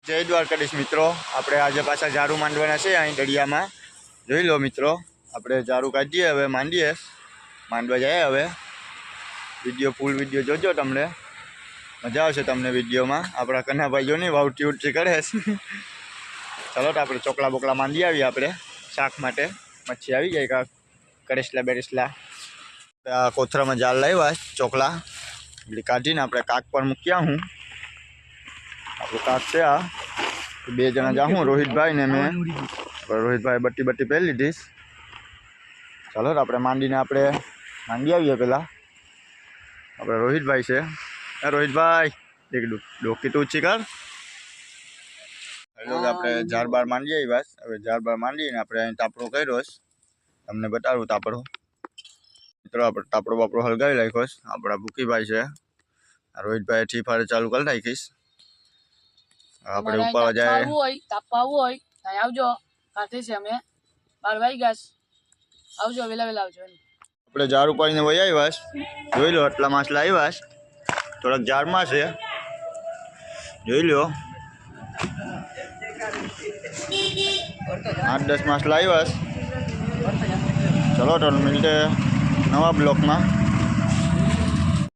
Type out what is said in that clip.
જય દ્વારકાધીશ મિત્રો, આપણે આજે પાછા ઝાડુ માંડવાના છે અહીં દરિયામાં. જોઈ લો મિત્રો, આપણે ઝાડુ કાઢીએ, હવે માંડવા જાય. હવે ફૂલ વિડીયો જોજો, તમને મજા આવશે. તમને વિડીયોમાં આપણા કન્હાભાઈ જો નહીં વાવટી ઉઠી કરે છે. ચાલો તો આપણે ચોકલા બોકલા માંડી આવીએ. આપણે શાક માટે મચ્છી આવી જાય, કાંક કરેસલા બેરેસલા. આ કોથરામાં જાળ લાવ્યા ચોકલા એટલે કાઢીને આપણે કાક પર મૂક્યા. હું આપણું કાક છે આ. બે જણા જાઉં, રોહિતભાઈ ને મેં. રોહિતભાઈ બટ્ટી પહેરી લીધી. ચાલો આપણે માંડી આવીએ. પેલા આપણે રોહિતભાઈ છે. રોહિતભાઈ એક ડોકી તો ઊંચી કર. હેલો, આપણે ઝાડ બાર માંડી આવી. બસ હવે ઝાડ બાર માંડીને આપણે અહીં તાપડો કર્યો. તમને બતાવું તાપડો. મિત્રો આપણે તાપડો બાપડો હલગાવી નાખ્યો. આપણા ભૂકીભાઈ છે. રોહિતભાઈ ઠીફારે ચાલુ કરી નાખીશ. આપણે ઉપર જાય તાપવા હોય આવજો. કાઠે છે અમે 12 વાગ્યા આવજો, વેલા આવજો. આપણે ઝાડ ઉપાડીને વહી આવ્યા. જોઈ લો આટલા માછલા આવ્યા. થોડાક ઝાડમાં છે, જોઈ લો. 8-10 માછલા આવ્યા. ચલો તો મિલતે નવા બ્લોકમાં.